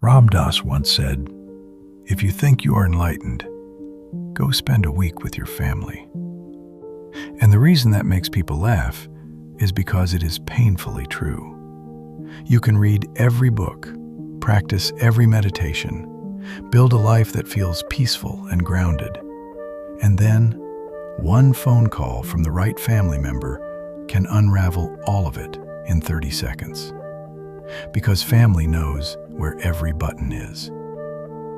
Ram Dass once said, "If you think you are enlightened, go spend a week with your family." And the reason that makes people laugh is because it is painfully true. You can read every book, practice every meditation, build a life that feels peaceful and grounded, and then one phone call from the right family member can unravel all of it in 30 seconds. Because family knows where every button is.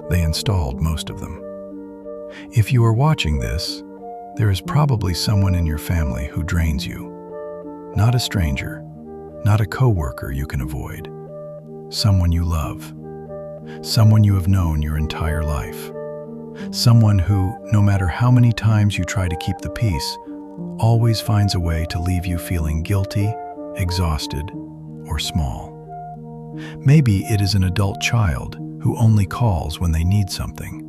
They installed most of them. If you are watching this, there is probably someone in your family who drains you. Not a stranger, not a coworker you can avoid. Someone you love. Someone you have known your entire life. Someone who, no matter how many times you try to keep the peace, always finds a way to leave you feeling guilty, exhausted, or small. Maybe it is an adult child who only calls when they need something.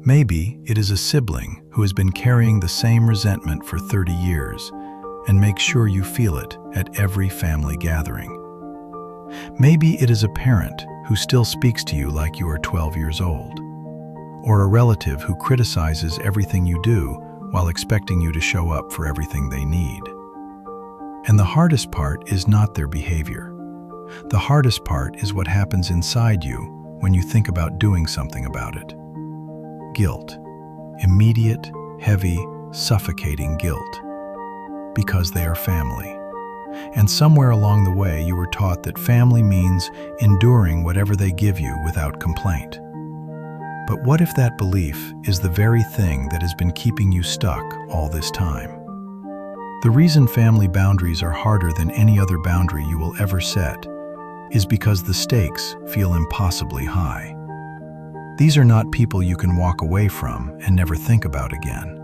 Maybe it is a sibling who has been carrying the same resentment for 30 years and makes sure you feel it at every family gathering. Maybe it is a parent who still speaks to you like you are 12 years old, or a relative who criticizes everything you do while expecting you to show up for everything they need. And the hardest part is not their behavior. The hardest part is what happens inside you when you think about doing something about it. Guilt. Immediate, heavy, suffocating guilt. Because they are family. And somewhere along the way you were taught that family means enduring whatever they give you without complaint. But what if that belief is the very thing that has been keeping you stuck all this time? The reason family boundaries are harder than any other boundary you will ever set is because the stakes feel impossibly high. These are not people you can walk away from and never think about again.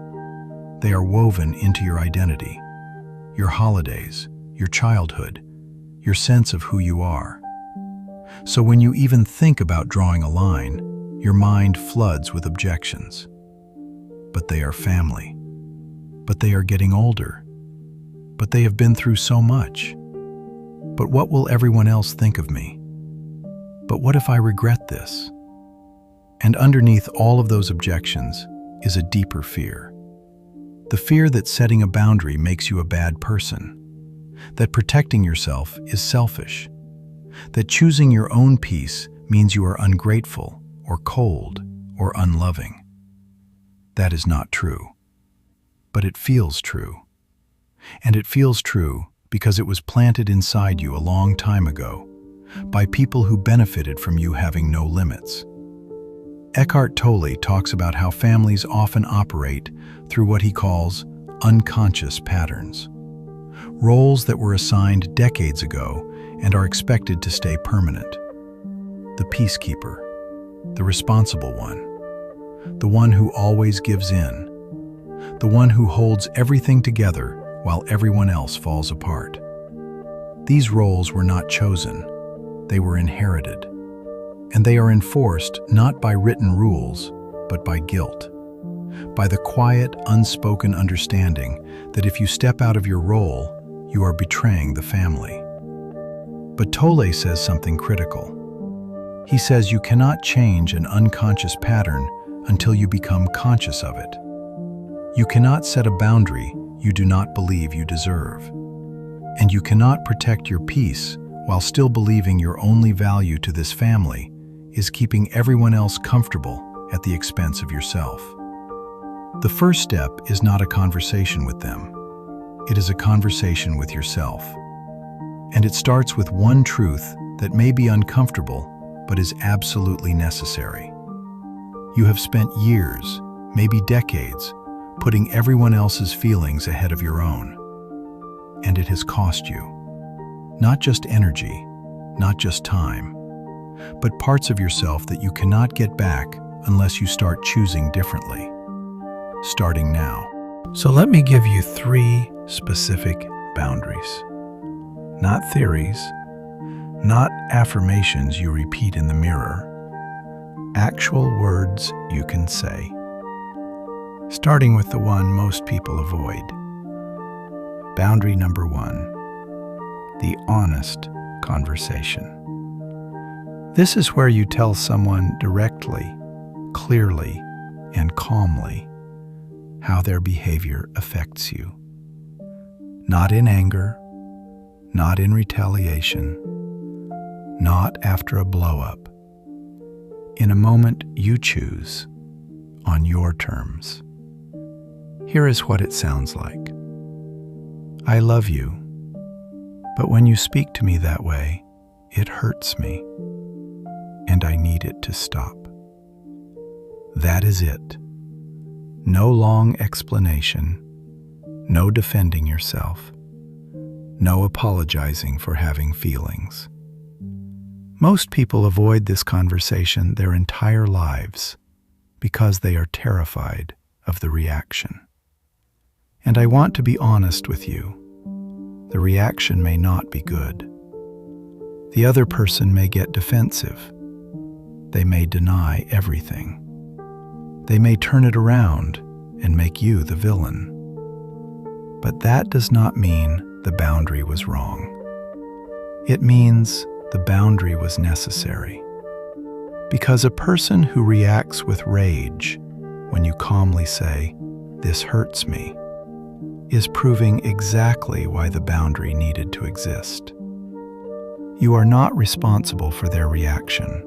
They are woven into your identity, your holidays, your childhood, your sense of who you are. So when you even think about drawing a line, your mind floods with objections. But they are family. But they are getting older. But they have been through so much. But what will everyone else think of me? But what if I regret this? And underneath all of those objections is a deeper fear. The fear that setting a boundary makes you a bad person. That protecting yourself is selfish. That choosing your own peace means you are ungrateful or cold or unloving. That is not true. But it feels true. And it feels true because it was planted inside you a long time ago by people who benefited from you having no limits. Eckhart Tolle talks about how families often operate through what he calls unconscious patterns. Roles that were assigned decades ago and are expected to stay permanent. The peacekeeper, the responsible one, the one who always gives in, the one who holds everything together while everyone else falls apart. These roles were not chosen, they were inherited. And they are enforced not by written rules, but by guilt. By the quiet, unspoken understanding that if you step out of your role, you are betraying the family. But Tolle says something critical. He says you cannot change an unconscious pattern until you become conscious of it. You cannot set a boundary you do not believe you deserve. And you cannot protect your peace while still believing your only value to this family is keeping everyone else comfortable at the expense of yourself. The first step is not a conversation with them. It is a conversation with yourself. And it starts with one truth that may be uncomfortable, but is absolutely necessary. You have spent years, maybe decades, putting everyone else's feelings ahead of your own. And it has cost you. Not just energy, not just time, but parts of yourself that you cannot get back unless you start choosing differently. Starting now. So let me give you 3 specific boundaries. Not theories, not affirmations you repeat in the mirror, actual words you can say. Starting with the one most people avoid. Boundary number 1, the honest conversation. This is where you tell someone directly, clearly, and calmly how their behavior affects you. Not in anger, not in retaliation, not after a blow-up. In a moment you choose, on your terms. Here is what it sounds like. I love you, but when you speak to me that way, it hurts me, and I need it to stop. That is it. No long explanation, no defending yourself, no apologizing for having feelings. Most people avoid this conversation their entire lives because they are terrified of the reaction. And I want to be honest with you. The reaction may not be good. The other person may get defensive. They may deny everything. They may turn it around and make you the villain. But that does not mean the boundary was wrong. It means the boundary was necessary. Because a person who reacts with rage when you calmly say, "This hurts me," is proving exactly why the boundary needed to exist. You are not responsible for their reaction.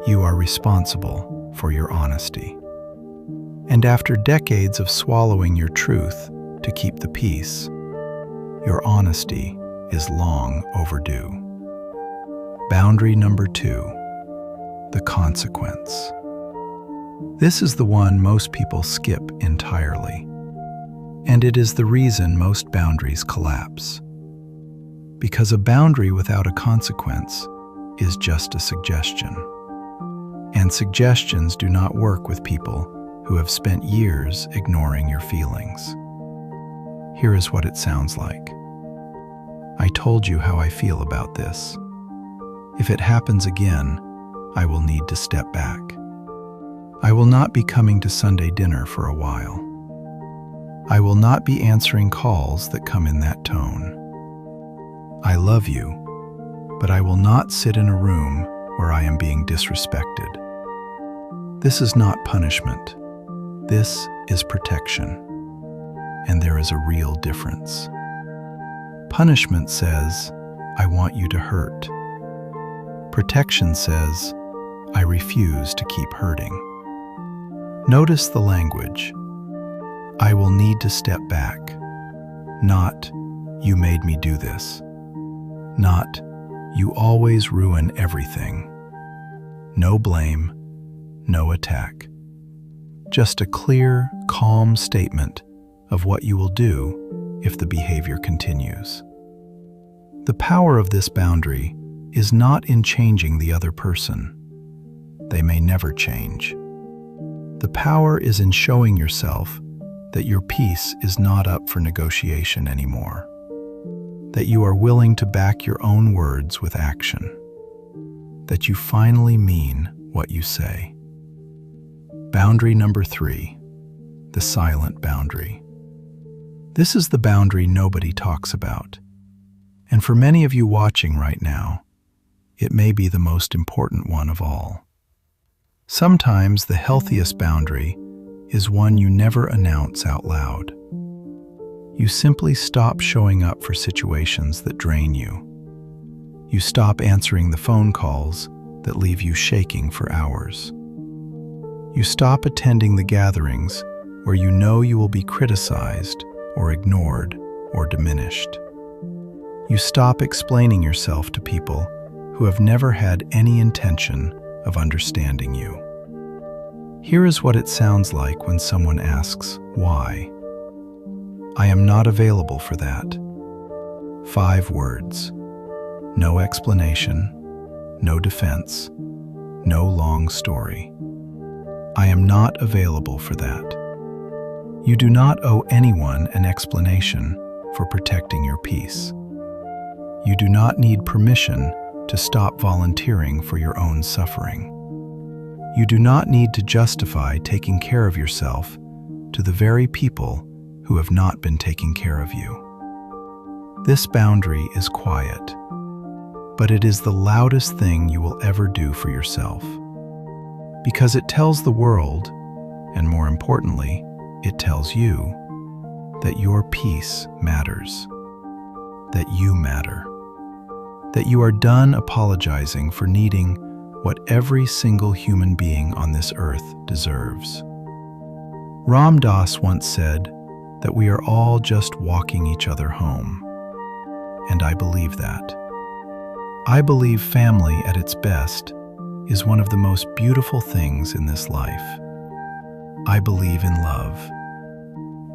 You are responsible for your honesty. And after decades of swallowing your truth to keep the peace, your honesty is long overdue. Boundary number 2, the consequence. This is the one most people skip entirely, and it is the reason most boundaries collapse. Because a boundary without a consequence is just a suggestion. And suggestions do not work with people who have spent years ignoring your feelings. Here is what it sounds like. I told you how I feel about this. If it happens again, I will need to step back. I will not be coming to Sunday dinner for a while. I will not be answering calls that come in that tone. I love you, but I will not sit in a room where I am being disrespected. This is not punishment. This is protection. And there is a real difference. Punishment says, I want you to hurt. Protection says, I refuse to keep hurting. Notice the language. I will need to step back. Not, you made me do this. Not, you always ruin everything. No blame, no attack. Just a clear, calm statement of what you will do if the behavior continues. The power of this boundary is not in changing the other person. They may never change. The power is in showing yourself that your peace is not up for negotiation anymore. That you are willing to back your own words with action. That you finally mean what you say. Boundary number 3, the silent boundary. This is the boundary nobody talks about. And for many of you watching right now, it may be the most important one of all. Sometimes the healthiest boundary is one you never announce out loud. You simply stop showing up for situations that drain you. You stop answering the phone calls that leave you shaking for hours. You stop attending the gatherings where you know you will be criticized or ignored or diminished. You stop explaining yourself to people who have never had any intention of understanding you. Here is what it sounds like when someone asks, why? I am not available for that. 5 words. No explanation, no defense, no long story. I am not available for that. You do not owe anyone an explanation for protecting your peace. You do not need permission to stop volunteering for your own suffering. You do not need to justify taking care of yourself to the very people who have not been taking care of you. This boundary is quiet. but it is the loudest thing you will ever do for yourself. Because it tells the world, and more importantly, it tells you, that your peace matters, that you matter, that you are done apologizing for needing what every single human being on this earth deserves. Ram Dass once said that we are all just walking each other home, and I believe that. I believe family at its best is one of the most beautiful things in this life. I believe in love.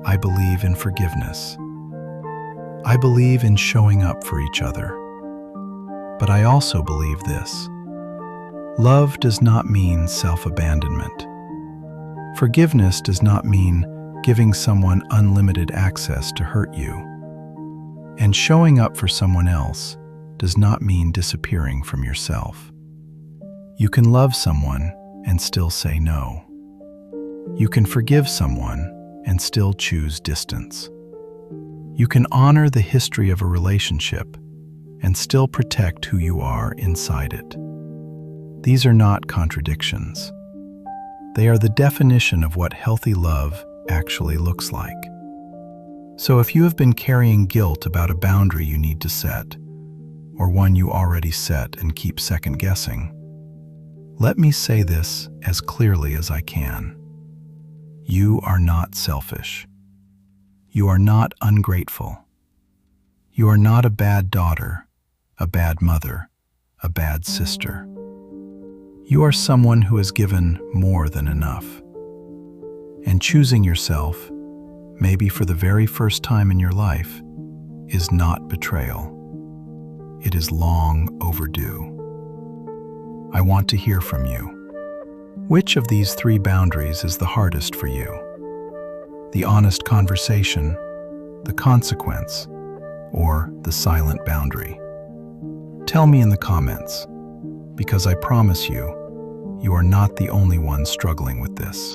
I believe in forgiveness. I believe in showing up for each other. But I also believe this. Love does not mean self-abandonment. Forgiveness does not mean giving someone unlimited access to hurt you. And showing up for someone else does not mean disappearing from yourself. You can love someone and still say no. You can forgive someone and still choose distance. You can honor the history of a relationship and still protect who you are inside it. These are not contradictions. They are the definition of what healthy love actually looks like. So if you have been carrying guilt about a boundary you need to set, or one you already set and keep second-guessing, let me say this as clearly as I can. You are not selfish. You are not ungrateful. You are not a bad daughter, a bad mother, a bad sister. You are someone who has given more than enough. And choosing yourself, maybe for the very first time in your life, is not betrayal. It is long overdue. I want to hear from you. Which of these 3 boundaries is the hardest for you? The honest conversation, the consequence, or the silent boundary? Tell me in the comments, because I promise you, you are not the only one struggling with this.